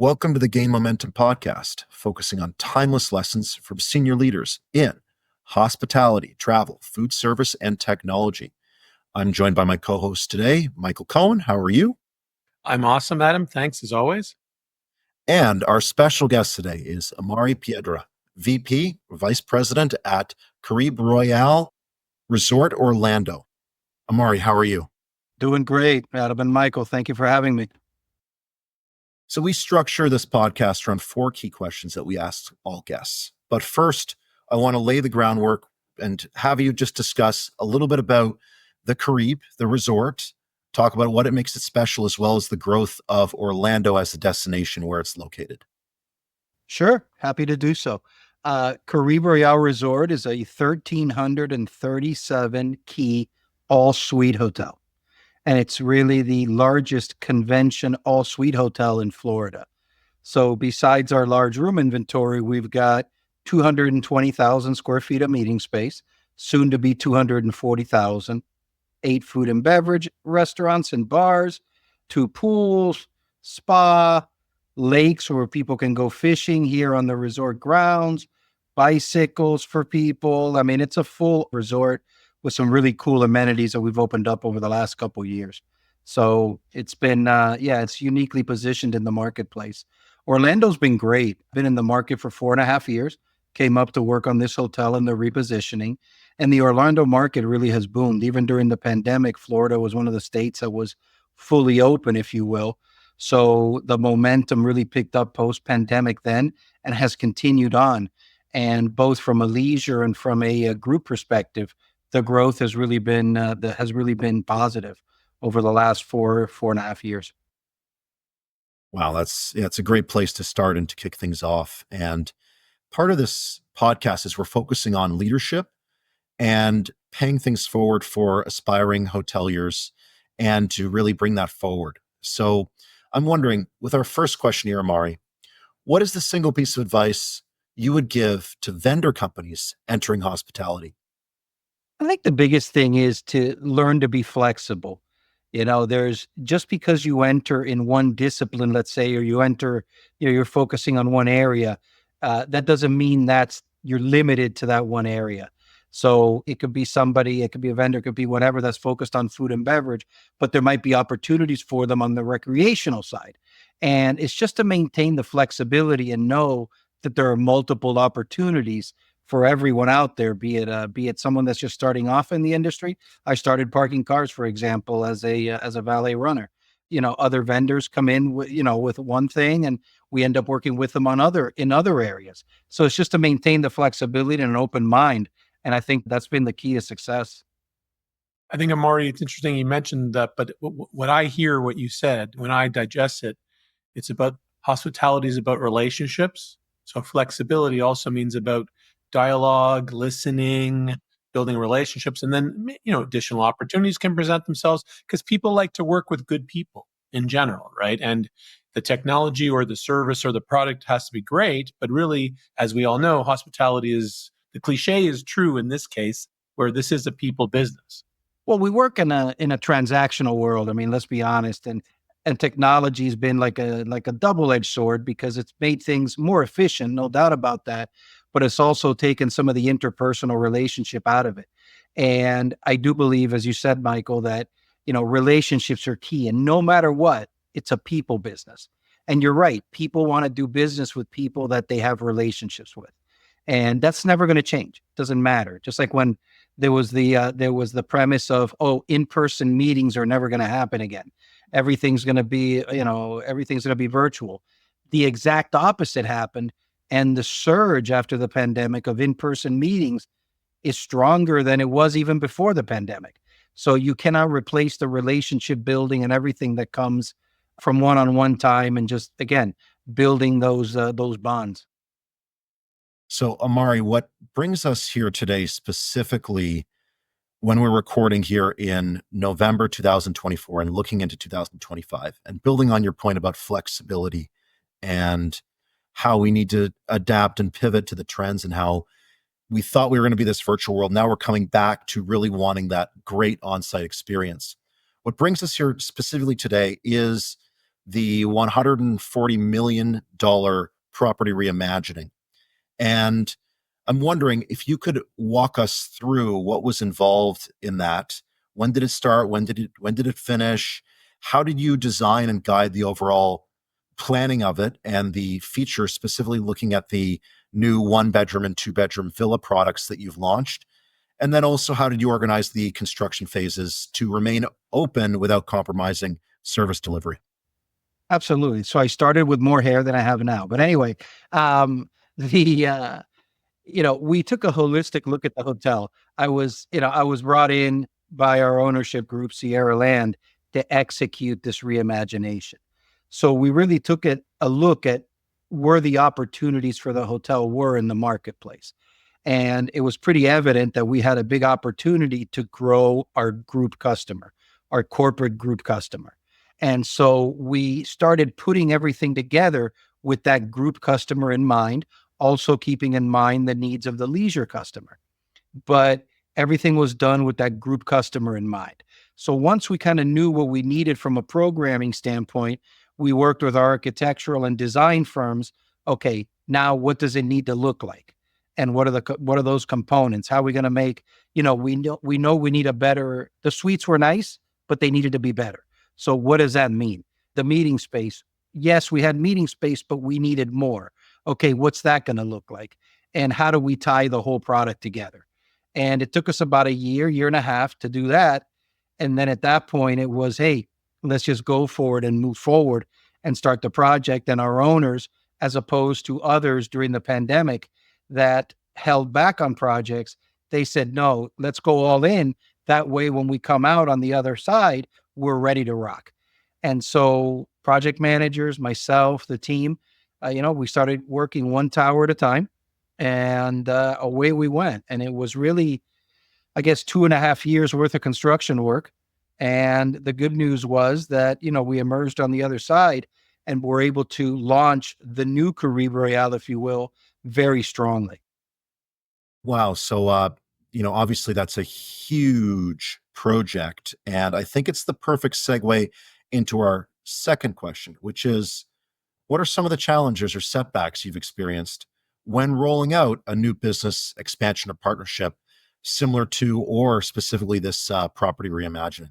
Welcome to the Gain Momentum podcast, focusing on timeless lessons from senior leaders in hospitality, travel, food service, and technology. I'm joined by my co-host today, Michael Cohen. How are you? I'm awesome, Adam. Thanks, as always. And our special guest today is Amaury Piedra, VP, Vice President at Caribe Royale Resort Orlando. Amaury, how are you? Doing great, Adam and Michael. Thank you for having me. So we structure this podcast around four key questions that we ask all guests. But first, I want to lay the groundwork and have you just discuss a little bit about the Caribe, the resort, talk about what it makes it special, as well as the growth of Orlando as a destination where it's located. Sure, happy to do so. Caribe Royale Resort is a 1,337 key all-suite hotel. And it's really the largest convention all-suite hotel in Florida. So besides our large room inventory, we've got 220,000 square feet of meeting space, soon to be 240,000, 8 food and beverage restaurants and bars, 2 pools, spa, lakes where people can go fishing here on the resort grounds, bicycles for people. I mean, it's a full resort with some really cool amenities that we've opened up over the last couple of years. So it's been, it's uniquely positioned in the marketplace. Orlando's been great. Been in the market for 4.5 years, came up to work on this hotel and the repositioning. And the Orlando market really has boomed. Even during the pandemic, Florida was one of the states that was fully open, if you will. So the momentum really picked up post-pandemic then and has continued on. And both from a leisure and from a group perspective, the growth has really been positive over the last 4.5 years. Wow, it's a great place to start and to kick things off. And part of this podcast is we're focusing on leadership and paying things forward for aspiring hoteliers and to really bring that forward. So I'm wondering, with our first question here, Amaury, what is the single piece of advice you would give to vendor companies entering hospitality? I think the biggest thing is to learn to be flexible. There's just because you enter in one discipline, let's say, or you're focusing on one area, that doesn't mean you're limited to that one area. So it could be it could be a vendor, it could be whatever that's focused on food and beverage, but there might be opportunities for them on the recreational side. And it's just to maintain the flexibility and know that there are multiple opportunities for everyone out there, be it someone that's just starting off in the industry. I started parking cars, for example, as a valet runner. Other vendors come in with one thing, and we end up working with them in other areas. So it's just to maintain the flexibility and an open mind. And I think that's been the key to success. I think, Amaury, it's interesting you mentioned that, but what I hear, what you said, when I digest it, it's about hospitality is about relationships. So flexibility also means about dialogue, listening, building relationships, and then, additional opportunities can present themselves because people like to work with good people in general, right? And the technology or the service or the product has to be great, but really, as we all know, hospitality the cliche is true in this case, where this is a people business. Well, we work in a transactional world. I mean, let's be honest, and technology has been like a double-edged sword because it's made things more efficient, no doubt about that. But it's also taken some of the interpersonal relationship out of it. And I do believe, as you said, Michael, that, relationships are key. And no matter what, it's a people business. And you're right. People want to do business with people that they have relationships with. And that's never going to change. Doesn't matter. Just like when there was the premise of, in-person meetings are never going to happen again. Everything's going to be virtual. The exact opposite happened. And the surge after the pandemic of in-person meetings is stronger than it was even before the pandemic. So you cannot replace the relationship building and everything that comes from one-on-one time and just, again, building those bonds. So Amaury, what brings us here today specifically when we're recording here in November 2024 and looking into 2025 and building on your point about flexibility and how we need to adapt and pivot to the trends and how we thought we were going to be this virtual world. Now we're coming back to really wanting that great on-site experience. What brings us here specifically today is the $140 million property reimagining. And I'm wondering if you could walk us through what was involved in that. When did it start? When did it finish? How did you design and guide the overall planning of it and the features, specifically looking at the new 1 bedroom and 2 bedroom villa products that you've launched? And then also, how did you organize the construction phases to remain open without compromising service delivery? Absolutely. So I started with more hair than I have now. But anyway, the we took a holistic look at the hotel. I was brought in by our ownership group, Sierra Land, to execute this reimagination. So we really took a look at where the opportunities for the hotel were in the marketplace. And it was pretty evident that we had a big opportunity to grow our group customer, our corporate group customer. And so we started putting everything together with that group customer in mind, also keeping in mind the needs of the leisure customer. But everything was done with that group customer in mind. So once we kind of knew what we needed from a programming standpoint, we worked with our architectural and design firms. Okay, now what does it need to look like? And what are those components? How are we going to make, we know we need a better, the suites were nice, but they needed to be better. So what does that mean? The meeting space. Yes, we had meeting space, but we needed more. Okay, what's that going to look like? And how do we tie the whole product together? And it took us about a year and a half to do that. And then at that point, it was, hey, let's just go forward and move forward and start the project. And our owners, as opposed to others during the pandemic that held back on projects, they said, no, let's go all in. That way, when we come out on the other side, we're ready to rock. And so project managers, myself, the team, we started working one tower at a time, and away we went. And it was really, I guess, 2.5 years worth of construction work. And the good news was that, we emerged on the other side and were able to launch the new Caribe Royale, if you will, very strongly. Wow. So, obviously that's a huge project. And I think it's the perfect segue into our second question, which is, what are some of the challenges or setbacks you've experienced when rolling out a new business expansion or partnership similar to or specifically this property reimagining?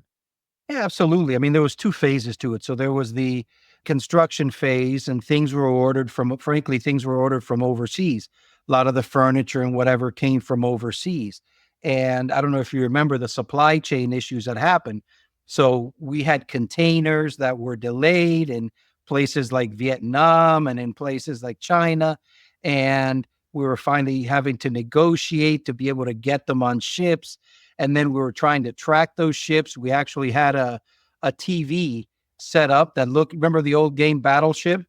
Yeah, absolutely. I mean, there was two phases to it. So there was the construction phase, and things were ordered from overseas. A lot of the furniture and whatever came from overseas. And I don't know if you remember the supply chain issues that happened. So we had containers that were delayed in places like Vietnam and in places like China. And we were finally having to negotiate to be able to get them on ships, and then we were trying to track those ships. We actually had a TV set up that looked, remember the old game Battleship,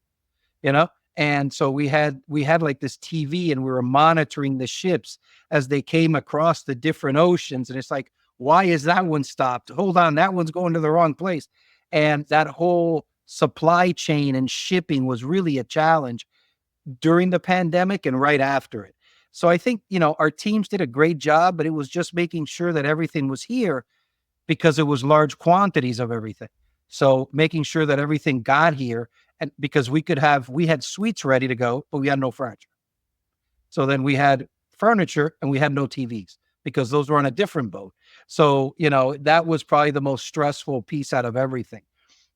you know? And so we had like this TV, and we were monitoring the ships as they came across the different oceans. And it's like, why is that one stopped? Hold on, that one's going to the wrong place. And that whole supply chain and shipping was really a challenge during the pandemic and right after it. So I think, our teams did a great job, but it was just making sure that everything was here because it was large quantities of everything. So making sure that everything got here, and because we had suites ready to go, but we had no furniture. So then we had furniture and we had no TVs because those were on a different boat. So, that was probably the most stressful piece out of everything.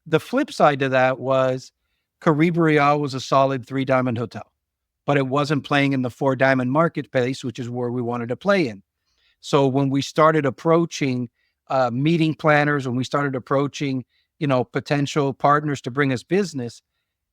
The flip side to that was Caribe Royale was a solid 3 diamond hotel, but it wasn't playing in the 4 diamond marketplace, which is where we wanted to play in. So when we started approaching meeting planners, when we started approaching, potential partners to bring us business,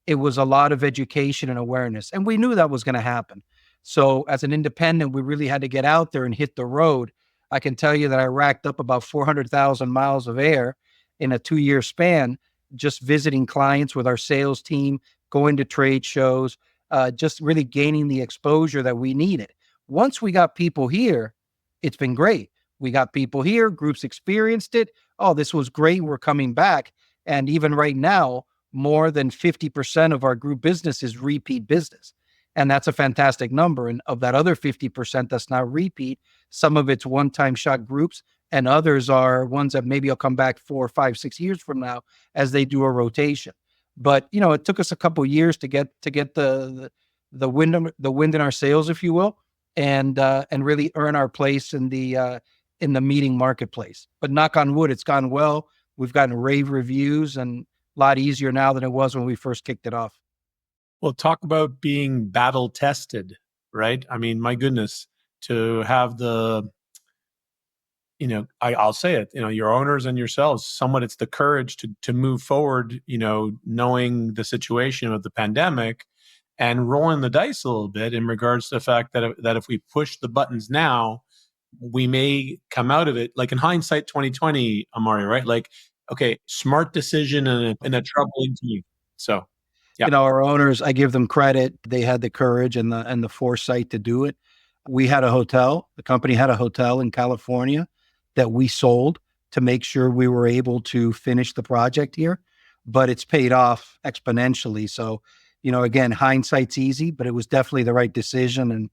it was a lot of education and awareness. And we knew that was going to happen. So as an independent, we really had to get out there and hit the road. I can tell you that I racked up about 400,000 miles of air in a 2-year span, just visiting clients with our sales team, going to trade shows, just really gaining the exposure that we needed. Once we got people here, it's been great. We got people here, groups experienced it. Oh, this was great. We're coming back. And even right now, more than 50% of our group business is repeat business. And that's a fantastic number. And of that other 50% that's not repeat, some of it's one-time shot groups, and others are ones that maybe will come back 4, 5, 6 years from now as they do a rotation. But it took us a couple of years to get the wind in our sails, if you will, and really earn our place in the meeting marketplace. But knock on wood, it's gone well. We've gotten rave reviews and a lot easier now than it was when we first kicked it off. Well, talk about being battle tested, right? I mean, my goodness, to have I'll say it, your owners and yourselves, somewhat it's the courage to move forward, knowing the situation of the pandemic and rolling the dice a little bit in regards to the fact that if we push the buttons now, we may come out of it. Like in hindsight, 2020, Amaury, right? Like, okay, smart decision in a troubling time. So, yeah. Our owners, I give them credit. They had the courage and the foresight to do it. We had a hotel. The company had a hotel in California that we sold to make sure we were able to finish the project here, but it's paid off exponentially. So, again, hindsight's easy, but it was definitely the right decision. And,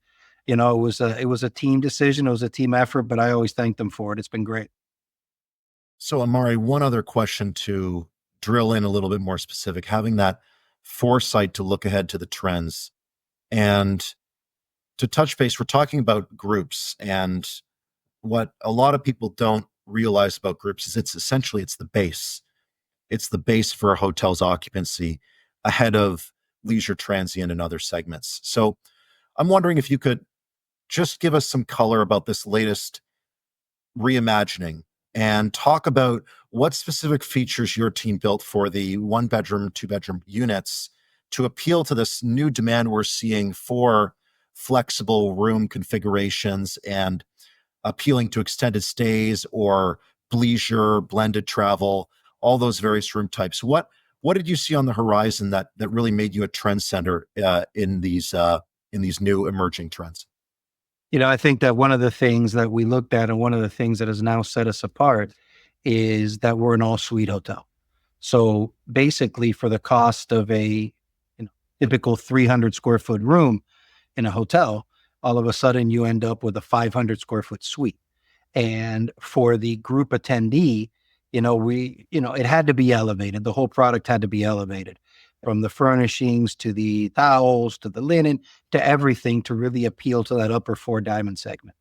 it was a team decision. It was a team effort, but I always thank them for it. It's been great. So, Amaury, one other question to drill in a little bit more specific, having that foresight to look ahead to the trends and to touch base, we're talking about groups, and what a lot of people don't realize about groups is it's the base. It's the base for a hotel's occupancy ahead of leisure transient and other segments. So I'm wondering if you could just give us some color about this latest reimagining and talk about what specific features your team built for the 1-bedroom, 2-bedroom units to appeal to this new demand we're seeing for flexible room configurations and appealing to extended stays or bleisure, blended travel, all those various room types. What did you see on the horizon that really made you a trend center in these new emerging trends? I think that one of the things that we looked at and one of the things that has now set us apart is that we're an all-suite hotel. So basically, for the cost of a typical 300 square foot room in a hotel, all of a sudden you end up with a 500 square foot suite. And for the group attendee, it had to be elevated. The whole product had to be elevated, from the furnishings to the towels to the linen to everything, to really appeal to that upper four diamond segment.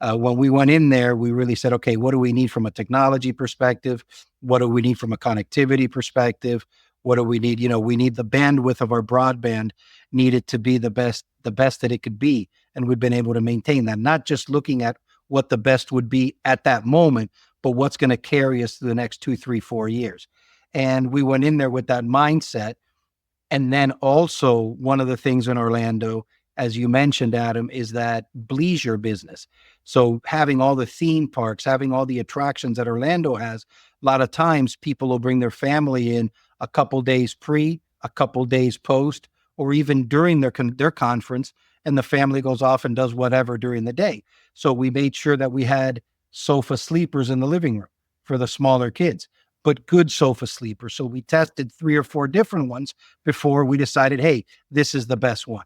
When we went in there, we really said, okay, what do we need from a technology perspective? What do we need from a connectivity perspective? What do we need? We need the bandwidth of our broadband needed to be the best that it could be. And we've been able to maintain that, not just looking at what the best would be at that moment, but what's going to carry us through the next 2, 3, 4 years. And we went in there with that mindset. And then also, one of the things in Orlando, as you mentioned, Adam, is that bleisure business. So having all the theme parks, having all the attractions that Orlando has, a lot of times people will bring their family in a couple days pre, a couple days post, or even during their conference, and the family goes off and does whatever during the day. So we made sure that we had sofa sleepers in the living room for the smaller kids, but good sofa sleepers. So we tested 3 or 4 different ones before we decided, hey, this is the best one.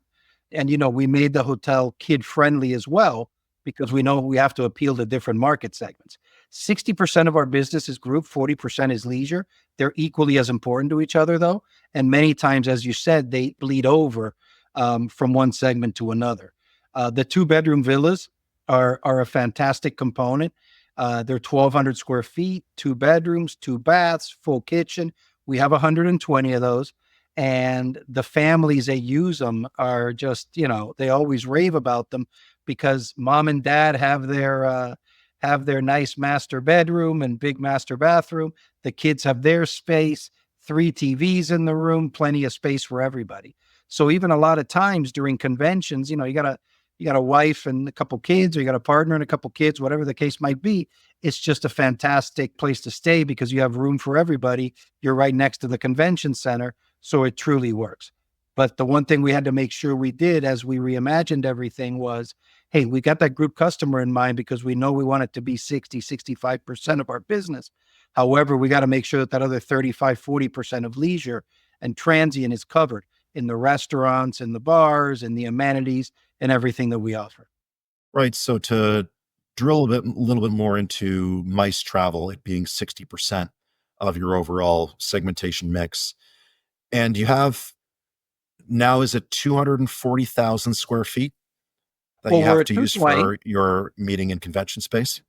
And, we made the hotel kid friendly as well, because we know we have to appeal to different market segments. 60% of our business is group, 40% is leisure. They're equally as important to each other, though. And many times, as you said, they bleed over from one segment to another. The 2-bedroom villas are a fantastic component. They're 1,200 square feet, 2 bedrooms, 2 baths, full kitchen. We have 120 of those. And the families that use them are just, they always rave about them, because mom and dad have their nice master bedroom and big master bathroom. The kids have their space, 3 TVs in the room, plenty of space for everybody. So even a lot of times during conventions, you got a wife and a couple kids, or you got a partner and a couple kids, whatever the case might be. It's just a fantastic place to stay because you have room for everybody. You're right next to the convention center. So it truly works. But the one thing we had to make sure we did as we reimagined everything was, hey, we got that group customer in mind, because we know we want it to be 60, 65% of our business. However, we got to make sure that other 35, 40% of leisure and transient is covered in the restaurants and the bars and the amenities and everything that we offer. Right. So to drill a little bit more into MICE travel, it being 60% of your overall segmentation mix, And you have now, is it 240,000 square feet that Well, you we're have at to use 220. for your meeting and convention space?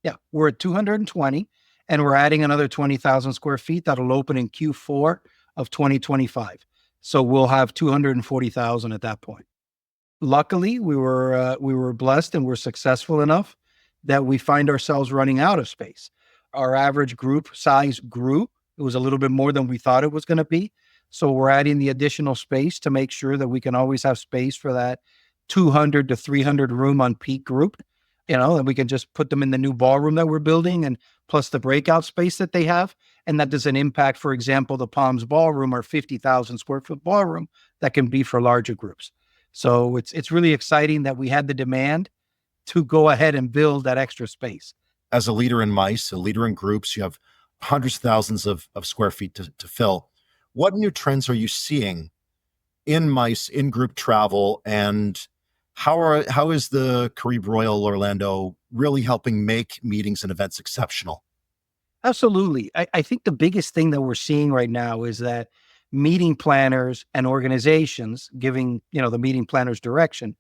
Yeah, we're at 220, and we're adding another 20,000 square feet that'll open in Q4 of 2025. So we'll have 240,000 at that point. Luckily, we were blessed and we're successful enough that we find ourselves running out of space. Our average group size grew. It was a little bit more than we thought it was going to be. So we're adding the additional space to make sure that we can always have space for that 200 to 300 room on peak group, and we can just put them in the new ballroom that we're building and plus the breakout space that they have. And that doesn't impact, for example, the Palms Ballroom or 50,000 square foot ballroom that can be for larger groups. So it's really exciting that we had the demand to go ahead and build that extra space. As a leader in MICE, a leader in groups, you have hundreds of thousands of square feet to fill. What new trends are you seeing in MICE, in group travel, and how is the Caribe Royale Orlando really helping make meetings and events exceptional? Absolutely. I think the biggest thing that we're seeing right now is that meeting planners and organizations giving, the meeting planners direction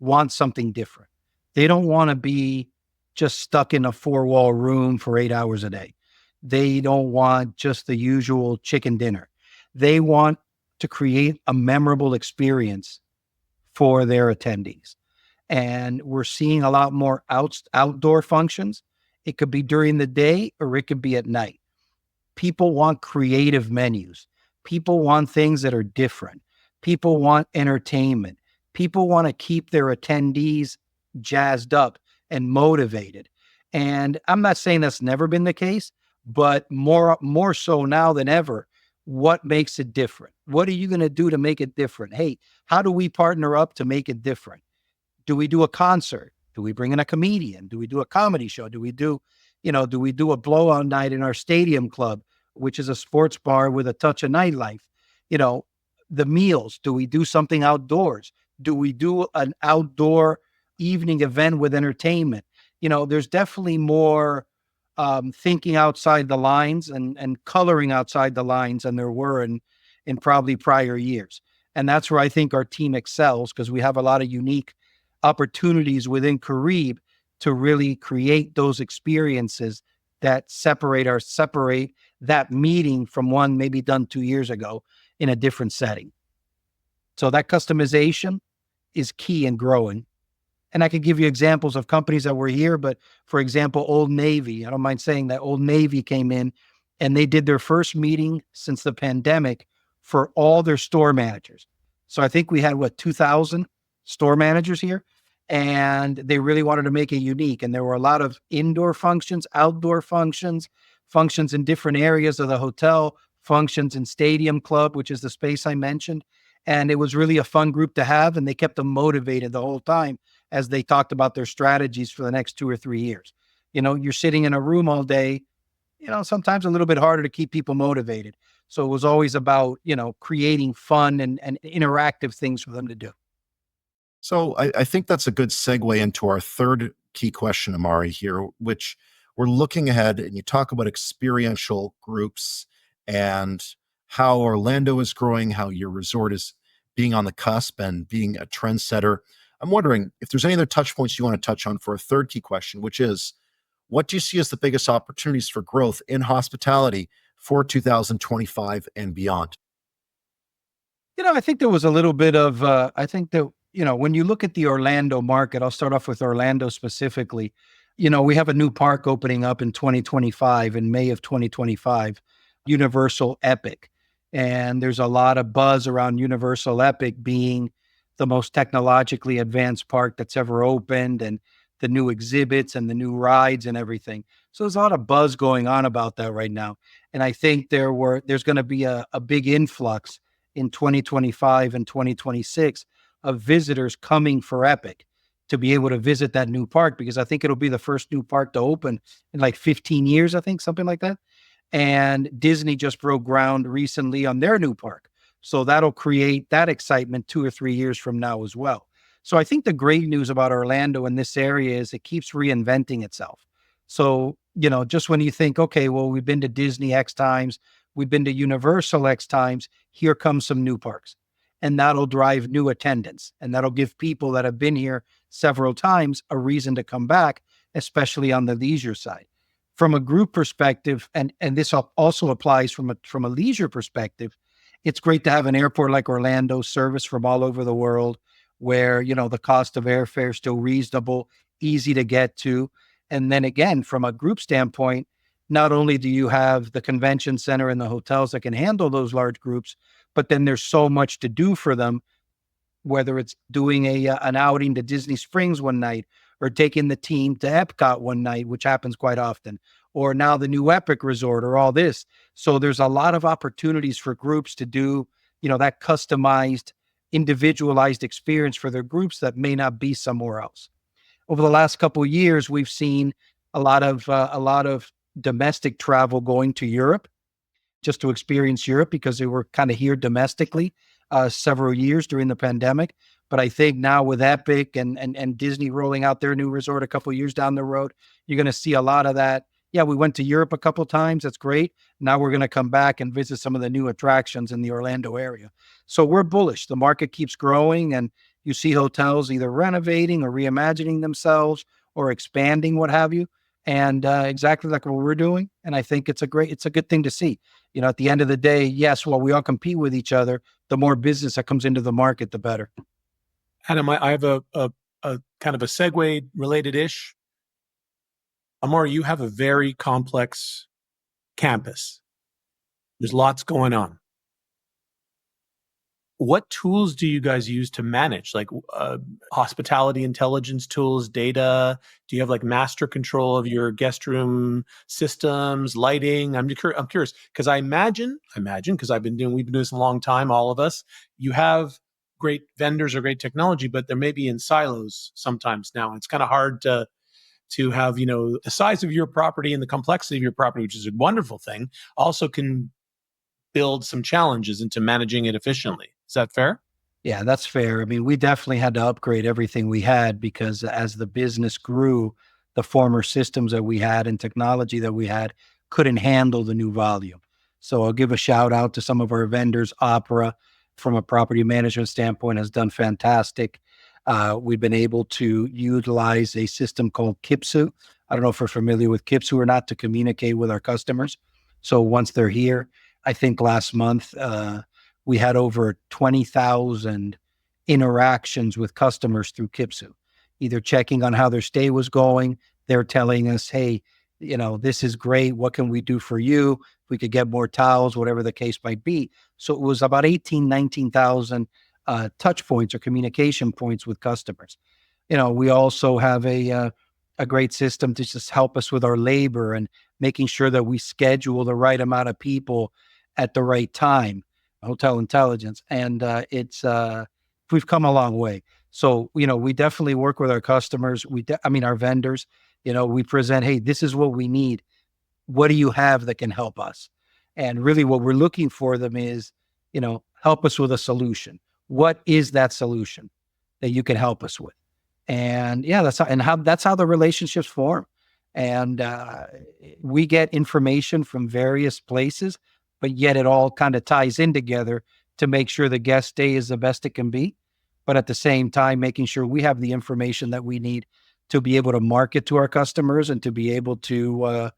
want something different. They don't want to be just stuck in a four-wall room for 8 hours a day. They don't want just the usual chicken dinner. They want to create a memorable experience for their attendees. And we're seeing a lot more outdoor functions. It could be during the day or it could be at night. People want creative menus. People want things that are different. People want entertainment. People want to keep their attendees jazzed up and motivated. And I'm not saying that's never been the case, but more so now than ever. What makes it different? What are you going to do to make it different? Hey, how do we partner up to make it different? Do we do a concert? Do we bring in a comedian? Do we do a comedy show? Do we do a blowout night in our stadium club, which is a sports bar with a touch of nightlife? You know, the meals. Do we do something outdoors? Do we do an outdoor evening event with entertainment? There's definitely more thinking outside the lines and coloring outside the lines than there were in probably prior years. And that's where I think our team excels because we have a lot of unique opportunities within Caribe to really create those experiences that separate that meeting from one maybe done 2 years ago in a different setting. So that customization is key in growing. And I could give you examples of companies that were here, but for example, Old Navy, I don't mind saying that Old Navy came in and they did their first meeting since the pandemic for all their store managers. So I think we had 2,000 store managers here and they really wanted to make it unique. And there were a lot of indoor functions, outdoor functions, functions in different areas of the hotel, functions in Stadium Club, which is the space I mentioned. And it was really a fun group to have. And they kept them motivated the whole time as they talked about their strategies for the next 2 or 3 years. You're sitting in a room all day, sometimes a little bit harder to keep people motivated. So it was always about, creating fun and interactive things for them to do. So I think that's a good segue into our third key question, Amaury, here, which we're looking ahead and you talk about experiential groups and how Orlando is growing, how your resort is being on the cusp and being a trendsetter. I'm wondering if there's any other touch points you want to touch on for a third key question, which is what do you see as the biggest opportunities for growth in hospitality for 2025 and beyond? I think there was a little bit of, I think that, when you look at the Orlando market, I'll start off with Orlando specifically. We have a new park opening up in 2025, in May of 2025, Universal Epic. And there's a lot of buzz around Universal Epic being the most technologically advanced park that's ever opened and the new exhibits and the new rides and everything. So there's a lot of buzz going on about that right now. And I think there's going to be a big influx in 2025 and 2026 of visitors coming for Epic to be able to visit that new park because I think it'll be the first new park to open in like 15 years, I think, something like that. And Disney just broke ground recently on their new park. So that'll create that excitement 2 or 3 years from now as well. So I think the great news about Orlando in this area is it keeps reinventing itself. So, just when you think, okay, well, we've been to Disney X times, we've been to Universal X times, here comes some new parks. And that'll drive new attendance. And that'll give people that have been here several times a reason to come back, especially on the leisure side. From a group perspective, and this also applies from a leisure perspective, it's great to have an airport like Orlando service from all over the world where, the cost of airfare is still reasonable, easy to get to. And then again, from a group standpoint, not only do you have the convention center and the hotels that can handle those large groups, but then there's so much to do for them, whether it's doing an outing to Disney Springs one night or taking the team to Epcot one night, which happens quite often, or now the new Epic Resort or all this. So there's a lot of opportunities for groups to do, that customized, individualized experience for their groups that may not be somewhere else. Over the last couple of years, we've seen a lot of domestic travel going to Europe just to experience Europe because they were kind of here domestically several years during the pandemic. But I think now with Epic and Disney rolling out their new resort a couple of years down the road, you're going to see a lot of that. Yeah, we went to Europe a couple of times. That's great. Now we're going to come back and visit some of the new attractions in the Orlando area. So we're bullish. The market keeps growing, and you see hotels either renovating or reimagining themselves or expanding, what have you. And exactly like what we're doing. And I think it's a good thing to see. At the end of the day, yes, while we all compete with each other, the more business that comes into the market, the better. Adam, I have a kind of a segue related-ish. Amaury, you have a very complex campus. There's lots going on. What tools do you guys use to manage, like hospitality intelligence tools, data? Do you have like master control of your guest room systems, lighting? I'm curious because I imagine because we've been doing this a long time, all of us. You have great vendors or great technology, but they're maybe in silos sometimes now. It's kind of hard to have the size of your property and the complexity of your property, which is a wonderful thing, also can build some challenges into managing it efficiently. Is that fair? Yeah, that's fair. I mean, we definitely had to upgrade everything we had because as the business grew, the former systems that we had and technology that we had couldn't handle the new volume. So I'll give a shout out to some of our vendors. Opera, from a property management standpoint, has done fantastic. We've been able to utilize a system called Kipsu. I don't know if we're familiar with Kipsu or not, to communicate with our customers. So once they're here, I think last month, we had over 20,000 interactions with customers through Kipsu, either checking on how their stay was going. They're telling us, hey, this is great. What can we do for you? If we could get more towels, whatever the case might be. So it was about 19,000 touch points or communication points with customers. We also have a great system to just help us with our labor and making sure that we schedule the right amount of people at the right time. Hotel intelligence. And we've come a long way. So, we definitely work with our customers. Our vendors, we present, hey, this is what we need. What do you have that can help us? And really what we're looking for them is, help us with a solution. What is that solution that you can help us with? And yeah, that's how the relationships form. And we get information from various places, but yet it all kind of ties in together to make sure the guest stay is the best it can be. But at the same time, making sure we have the information that we need to be able to market to our customers and to be able to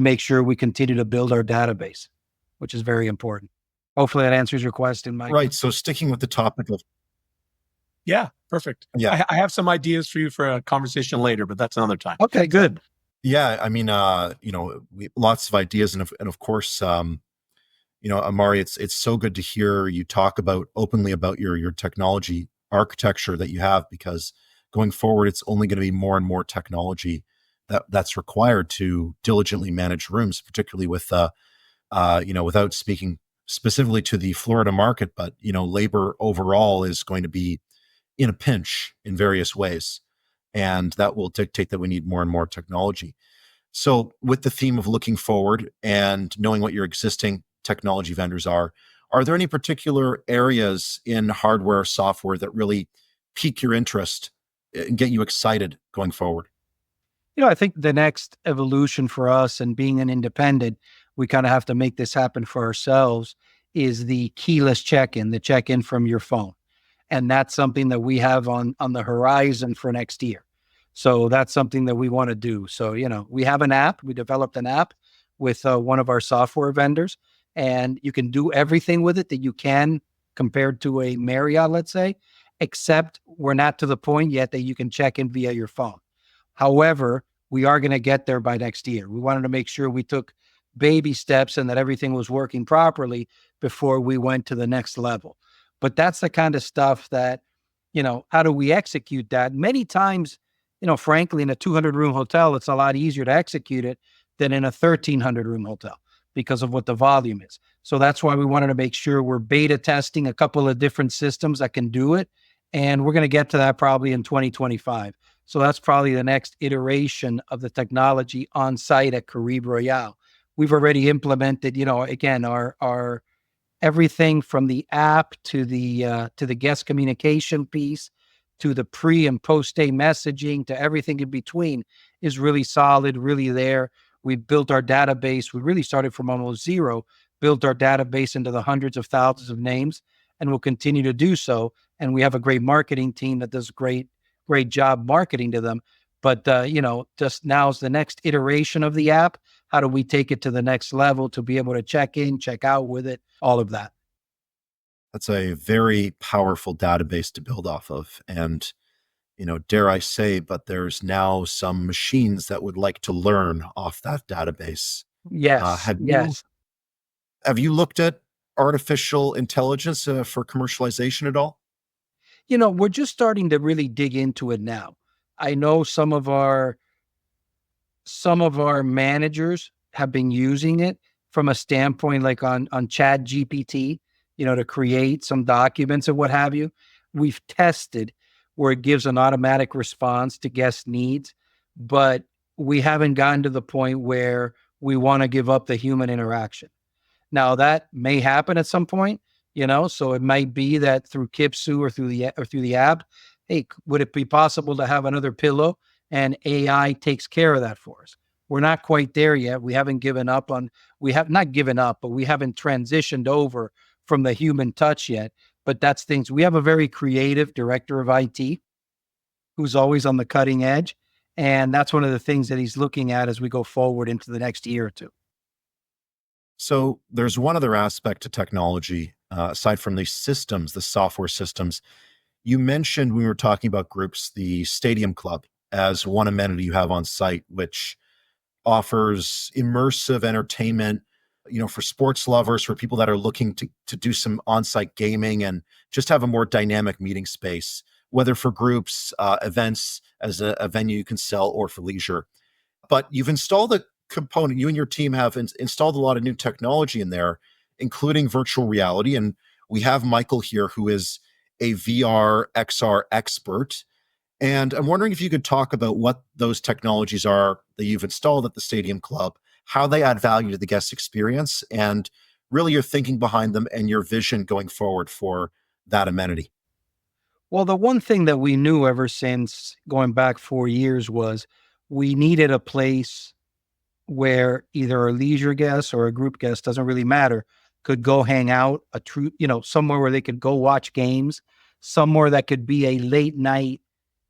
make sure we continue to build our database, which is very important. Hopefully that answers your question, Mike. Right. So sticking with the topic of... Yeah, perfect. Yeah. I have some ideas for you for a conversation later, but that's another time. Okay, good. Yeah. I mean, lots of ideas. And of course, Amaury, it's so good to hear you talk openly about your technology architecture that you have, because going forward, it's only going to be more and more technology that's required to diligently manage rooms, particularly with, without speaking specifically to the Florida market, but, labor overall is going to be in a pinch in various ways. And that will dictate that we need more and more technology. So with the theme of looking forward and knowing what your existing technology vendors are there any particular areas in hardware, software that really pique your interest and get you excited going forward? I think the next evolution for us and being an independent, we kind of have to make this happen for ourselves, is the keyless check-in, the check-in from your phone. And that's something that we have on the horizon for next year. So that's something that we want to do. So, we have an app. We developed an app with one of our software vendors, and you can do everything with it that you can compared to a Marriott, let's say, except we're not to the point yet that you can check in via your phone. However, we are going to get there by next year. We wanted to make sure we took baby steps and that everything was working properly before we went to the next level. But that's the kind of stuff that, how do we execute that? Many times, frankly, in a 200-room hotel, it's a lot easier to execute it than in a 1,300-room hotel because of what the volume is. So that's why we wanted to make sure we're beta testing a couple of different systems that can do it. And we're going to get to that probably in 2025. So that's probably the next iteration of the technology on site at Caribe Royale. We've already implemented, again, our everything from the app to the guest communication piece to the pre and post stay messaging to everything in between is really solid, really there. We built our database. We really started from almost zero, built our database into the hundreds of thousands of names, and we'll continue to do so. And we have a great marketing team that does great job marketing to them. But, just now's the next iteration of the app. How do we take it to the next level to be able to check in, check out with it, all of that? That's a very powerful database to build off of. And, dare I say, but there's now some machines that would like to learn off that database. Yes, Have you yes. have you looked at artificial intelligence for commercialization at all? We're just starting to really dig into it now. I know some of our managers have been using it from a standpoint like on Chat GPT, to create some documents and what have you. We've tested where it gives an automatic response to guest needs, but we haven't gotten to the point where we want to give up the human interaction. Now that may happen at some point, so it might be that through Kipsu or through the app, hey, would it be possible to have another pillow and AI takes care of that for us? We're not quite there yet. We haven't given up on, we have not given up, but we haven't transitioned over from the human touch yet. But that's things. We have a very creative director of IT who's always on the cutting edge. And that's one of the things that he's looking at as we go forward into the next year or two. So there's one other aspect to technology, aside from these systems, the software systems. You mentioned when we were talking about groups, the Stadium Club as one amenity you have on site, which offers immersive entertainment, for sports lovers, for people that are looking to do some on-site gaming and just have a more dynamic meeting space, whether for groups, events as a venue you can sell or for leisure. But you've installed a component, you and your team have installed a lot of new technology in there, including virtual reality. And we have Michael here, who is a VR, XR expert. And I'm wondering if you could talk about what those technologies are that you've installed at the Stadium Club, how they add value to the guest experience, and really your thinking behind them and your vision going forward for that amenity. Well, the one thing that we knew ever since going back 4 years was we needed a place where either a leisure guest or a group guest, doesn't really matter, could go hang out, somewhere where they could go watch games, somewhere that could be a late night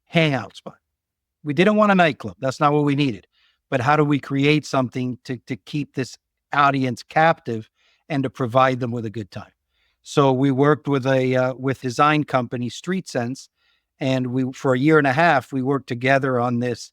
hangout spot. We didn't want a nightclub. That's not what we needed. But how do we create something to keep this audience captive and to provide them with a good time? So we worked with with design company Street Sense, and we for a year and a half we worked together on this.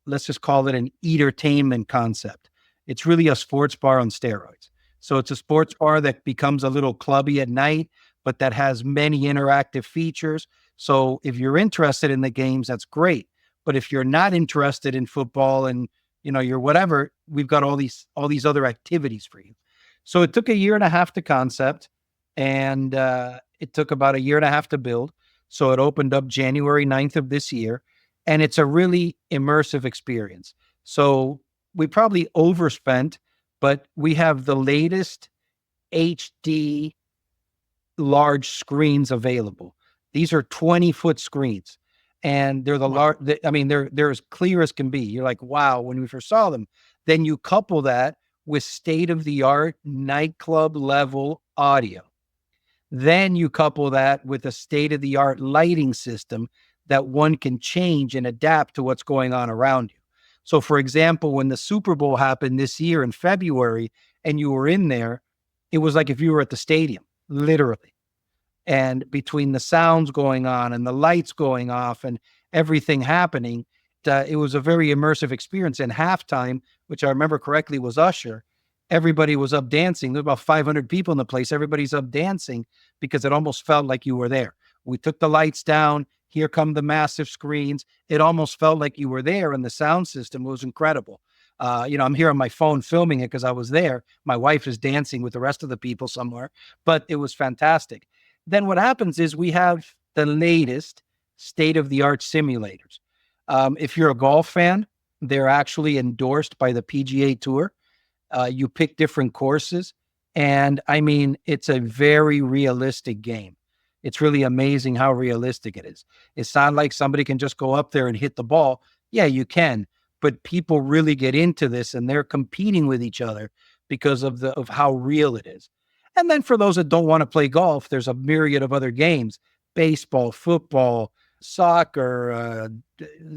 Let's just call it an entertainment concept. It's really a sports bar on steroids. So it's a sports bar that becomes a little clubby at night, but that has many interactive features. So if you're interested in the games, that's great. But if you're not interested in football and you're whatever, we've got all these other activities for you. So it took a year and a half to concept, and it took about a year and a half to build. So it opened up January 9th of this year, and it's a really immersive experience. So we probably overspent, but we have the latest HD large screens available. These are 20-foot screens, and they're the Wow. large. I mean, they're as clear as can be. You're like, wow, when we first saw them. Then you couple that with state-of-the-art nightclub level audio. Then you couple that with a state-of-the-art lighting system that one can change and adapt to what's going on around you. So, for example, when the Super Bowl happened this year in February and you were in there, it was like if you were at the stadium, literally. And between the sounds going on and the lights going off and everything happening, it was a very immersive experience. And halftime, which I remember correctly was Usher, everybody was up dancing. There were about 500 people in the place. Everybody's up dancing because it almost felt like you were there. We took the lights down. Here come the massive screens. It almost felt like you were there, and the sound system was incredible. I'm here on my phone filming it because I was there. My wife is dancing with the rest of the people somewhere, but it was fantastic. Then what happens is we have the latest state-of-the-art simulators. If you're a golf fan, they're actually endorsed by the PGA Tour. You pick different courses, and I mean, it's a very realistic game. It's really amazing how realistic it is. It's not like somebody can just go up there and hit the ball. Yeah, you can, but people really get into this, and they're competing with each other because of how real it is. And then for those that don't want to play golf, there's a myriad of other games: baseball, football, soccer,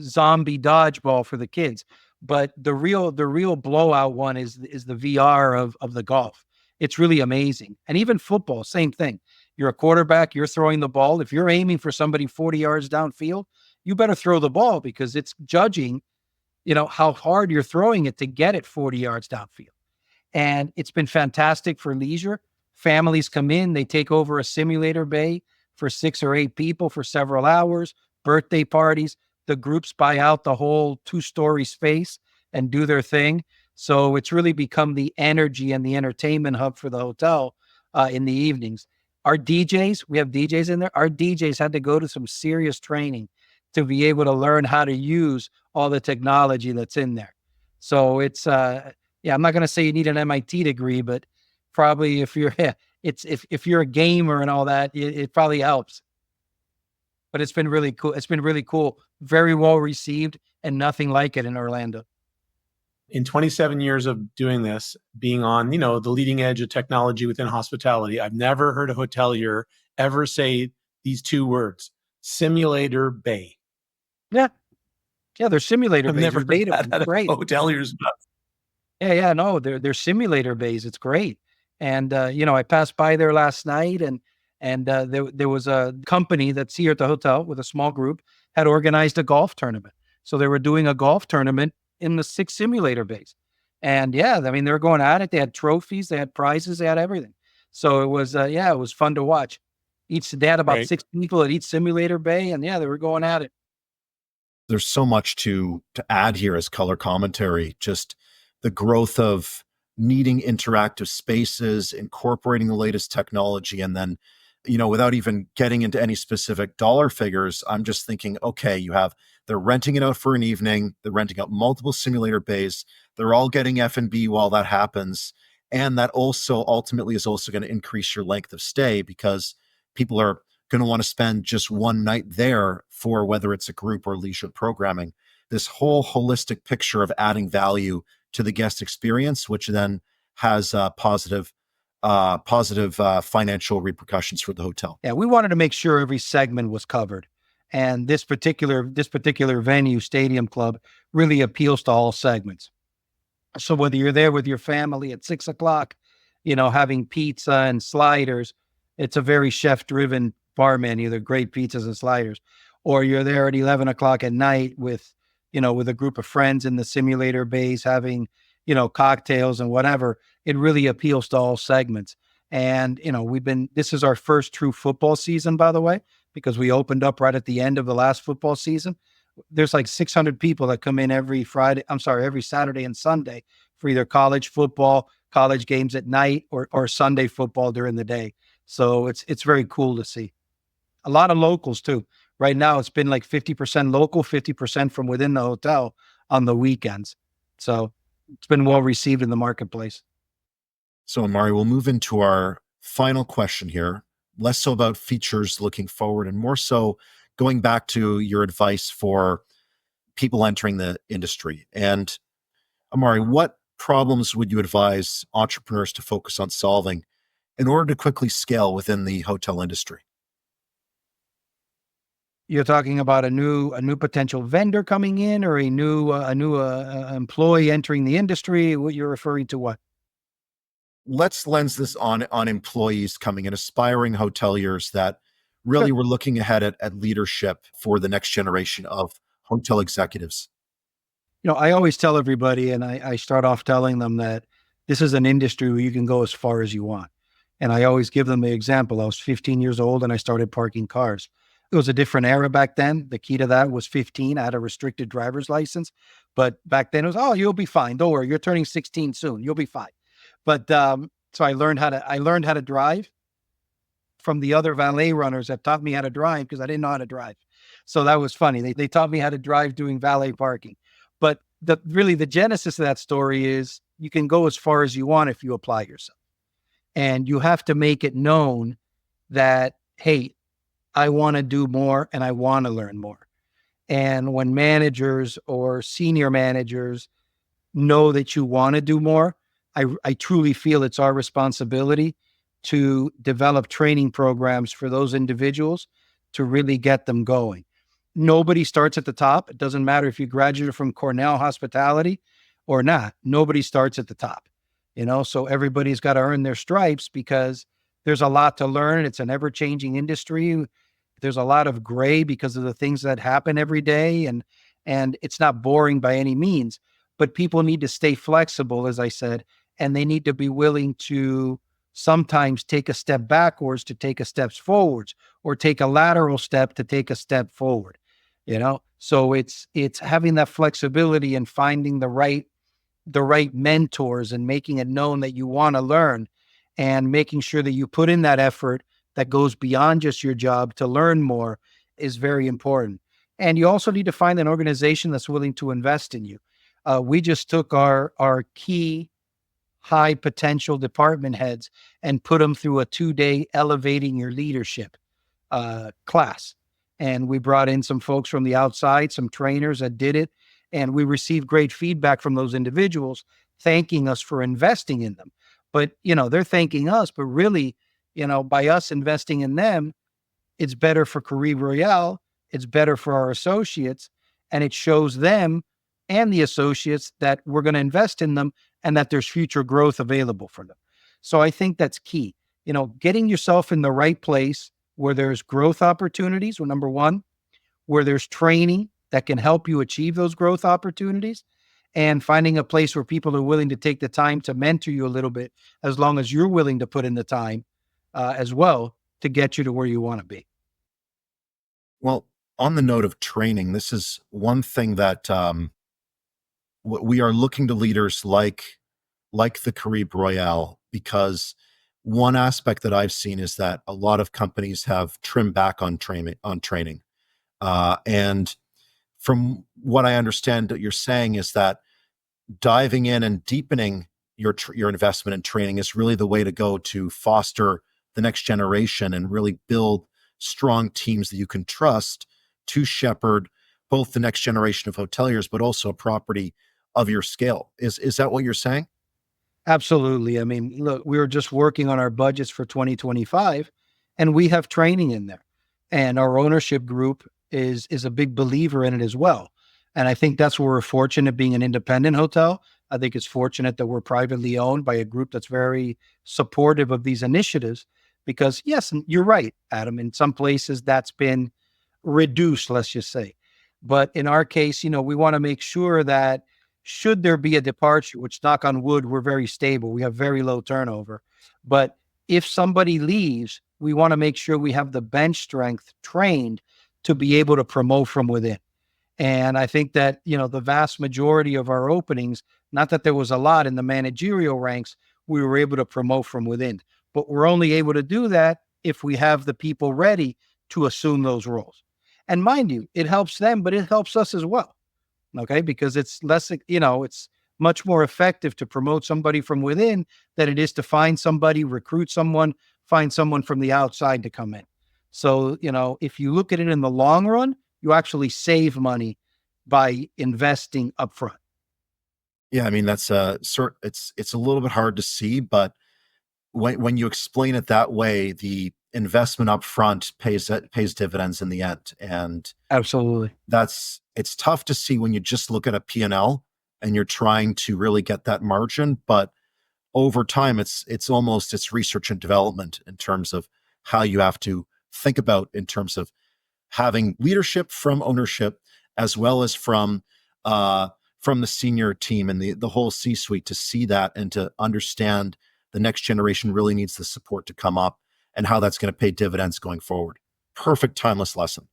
zombie dodgeball for the kids. But the real blowout one is the VR of the golf. It's really amazing. And even football, same thing. You're a quarterback, you're throwing the ball. If you're aiming for somebody 40 yards downfield, you better throw the ball because it's judging, how hard you're throwing it to get it 40 yards downfield. And it's been fantastic for leisure. Families come in, they take over a simulator bay for 6 or 8 people for several hours, birthday parties. The groups buy out the whole 2-story space and do their thing. So it's really become the energy and the entertainment hub for the hotel in the evenings. Our DJs, we have DJs in there. Our DJs had to go to some serious training to be able to learn how to use all the technology that's in there. So it's, I'm not going to say you need an MIT degree, but probably if you're, if you're a gamer and all that, it probably helps. But it's been really cool. It's been really cool. Very well received, and nothing like it in Orlando. In 27 years of doing this, being on, the leading edge of technology within hospitality, I've never heard a hotelier ever say these 2 words: simulator bay. Yeah. Yeah, they're simulator I've bays. never heard that out of Great. hoteliers. No, they're simulator bays. It's great. And I passed by there last night, and there was a company that's here at the hotel with a small group had organized a golf tournament. So they were doing a golf tournament in the 6 simulator bays. And they were going at it. They had trophies, they had prizes, they had everything. So it was it was fun to watch. They had about 6 people at each simulator bay, and they were going at it. There's so much to add here as color commentary, just the growth of needing interactive spaces, incorporating the latest technology, and then, without even getting into any specific dollar figures, I'm just thinking, okay, they're renting it out for an evening, they're renting out multiple simulator bays, they're all getting F&B while that happens, and that also ultimately is also going to increase your length of stay because people are going to want to spend just one night there for whether it's a group or leisure programming. This whole holistic picture of adding value to the guest experience, which then has positive financial repercussions for the hotel. Yeah, we wanted to make sure every segment was covered, and this particular venue, Stadium Club, really appeals to all segments. So whether you're there with your family at 6:00, having pizza and sliders, it's a very chef-driven bar menu. They're great pizzas and sliders. Or you're there at 11:00 at night with a group of friends in the simulator bays having, cocktails and whatever. It really appeals to all segments. And, this is our first true football season, by the way, because we opened up right at the end of the last football season. There's like 600 people that come in every Saturday and Sunday for either college football, college games at night, or Sunday football during the day. So it's very cool to see. A lot of locals too. Right now, it's been like 50% local, 50% from within the hotel on the weekends. So it's been well received in the marketplace. So, Amaury, we'll move into our final question here, less so about features looking forward and more so going back to your advice for people entering the industry. And Amaury, what problems would you advise entrepreneurs to focus on solving in order to quickly scale within the hotel industry? You're talking about a new potential vendor coming in, or a new employee entering the industry. What you're referring to? What? Let's lens this on employees coming in, aspiring hoteliers that Sure. really were looking ahead at leadership for the next generation of hotel executives. I always tell everybody, and I start off telling them that this is an industry where you can go as far as you want. And I always give them the example. I was 15 years old and I started parking cars. It was a different era back then. The key to that was 15. I had a restricted driver's license, but back then it was, oh, you'll be fine. Don't worry, you're turning 16 soon. You'll be fine. But so I learned how to drive from the other valet runners that taught me how to drive because I didn't know how to drive. So that was funny. They taught me how to drive doing valet parking. But the genesis of that story is you can go as far as you want if you apply yourself. And you have to make it known that, hey, I want to do more and I want to learn more. And when managers or senior managers know that you want to do more, I truly feel it's our responsibility to develop training programs for those individuals to really get them going. Nobody starts at the top. It doesn't matter if you graduated from Cornell Hospitality or not. Nobody starts at the top, so everybody's got to earn their stripes because there's a lot to learn. It's an ever changing industry. There's a lot of gray because of the things that happen every day. And it's not boring by any means, but people need to stay flexible, as I said, and they need to be willing to sometimes take a step backwards to take a steps forwards, or take a lateral step to take a step forward. So it's having that flexibility and finding the right mentors and making it known that you want to learn, and making sure that you put in that effort that goes beyond just your job to learn more is very important. And you also need to find an organization that's willing to invest in you. We just took our key high potential department heads and put them through a 2-day elevating your leadership class. And we brought in some folks from the outside, some trainers that did it. And we received great feedback from those individuals thanking us for investing in them. But, they're thanking us, but really, by us investing in them, it's better for Caribe Royale. It's better for our associates. And it shows them and the associates that we're going to invest in them and that there's future growth available for them. So I think that's key. Getting yourself in the right place where there's growth opportunities, well, number one, where there's training that can help you achieve those growth opportunities, and finding a place where people are willing to take the time to mentor you a little bit, as long as you're willing to put in the time as well to get you to where you want to be. Well, on the note of training, this is one thing that we are looking to leaders like the Caribe Royale, because one aspect that I've seen is that a lot of companies have trimmed back on training. And from what I understand that you're saying is that diving in and deepening your investment in training is really the way to go to foster the next generation and really build strong teams that you can trust to shepherd both the next generation of hoteliers, but also a property of your scale. Is that what you're saying? Absolutely. I mean, look, we were just working on our budgets for 2025, and we have training in there. And our ownership group is a big believer in it as well. And I think that's where we're fortunate being an independent hotel. I think it's fortunate that we're privately owned by a group that's very supportive of these initiatives, because yes, and you're right, Adam, in some places that's been reduced, let's just say. But in our case, we want to make sure that should there be a departure, which, knock on wood, we're very stable, we have very low turnover. But if somebody leaves, we want to make sure we have the bench strength trained to be able to promote from within. And I think that, the vast majority of our openings, not that there was a lot in the managerial ranks, we were able to promote from within. But we're only able to do that if we have the people ready to assume those roles. And mind you, it helps them, but it helps us as well. Okay. Because it's less, it's much more effective to promote somebody from within than it is to find somebody, recruit someone, find someone from the outside to come in. So, if you look at it in the long run, you actually save money by investing upfront. Yeah, I mean that's it's a little bit hard to see, but when you explain it that way, the investment up front pays dividends in the end. And Absolutely. it's tough to see when you just look at a P&L and you're trying to really get that margin, but over time it's research and development in terms of how you have to think about in terms of having leadership from ownership as well as from the senior team and the whole C-suite to see that and to understand the next generation really needs the support to come up and how that's going to pay dividends going forward. Perfect timeless lesson.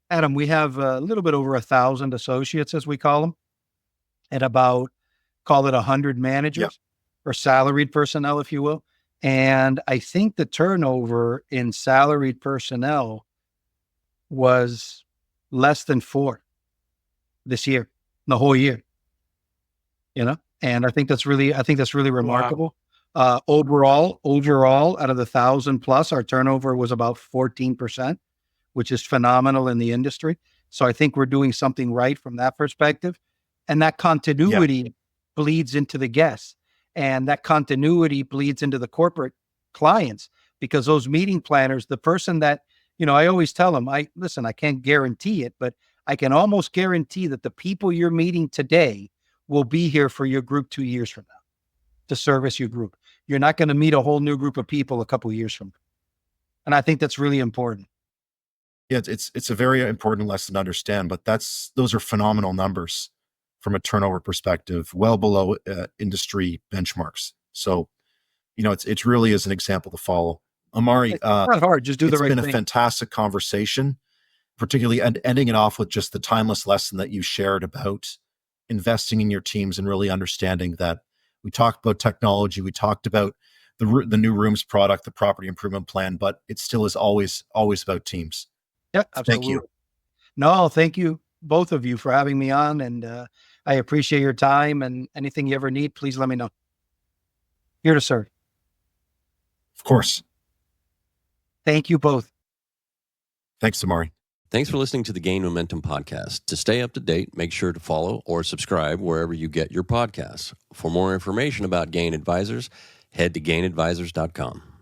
Adam, we have a little bit over 1,000 associates, as we call them, and about, call it 100 Yeah. managers or salaried personnel, if you will. And I think the turnover in salaried personnel was less than 4 this year, the whole year, and I think that's really remarkable. Overall, out of the 1,000 plus, our turnover was about 14%, which is phenomenal in the industry. So I think we're doing something right from that perspective. And that continuity bleeds into the guests, and that continuity bleeds into the corporate clients, because those meeting planners, the person that, I always tell them, I can't guarantee it, but I can almost guarantee that the people you're meeting today will be here for your group 2 years from now to service your group. You're not going to meet a whole new group of people a couple of years from now. And I think that's really important. Yeah, it's a very important lesson to understand, but those are phenomenal numbers from a turnover perspective, well below industry benchmarks. So, it really is an example to follow. Amaury, It's not hard, just do the right thing. It's been a fantastic conversation, particularly ending it off with just the timeless lesson that you shared about investing in your teams and really understanding that we talked about technology, we talked about the new rooms product, the property improvement plan, but it still is always about teams. Yeah, absolutely. Thank you. No, thank you, both of you, for having me on. And I appreciate your time, and anything you ever need, please let me know. Here to serve. Of course. Thank you both. Thanks, Amaury. Thanks for listening to the Gain Momentum podcast. To stay up to date, make sure to follow or subscribe wherever you get your podcasts. For more information about Gain Advisors, head to gainadvisors.com.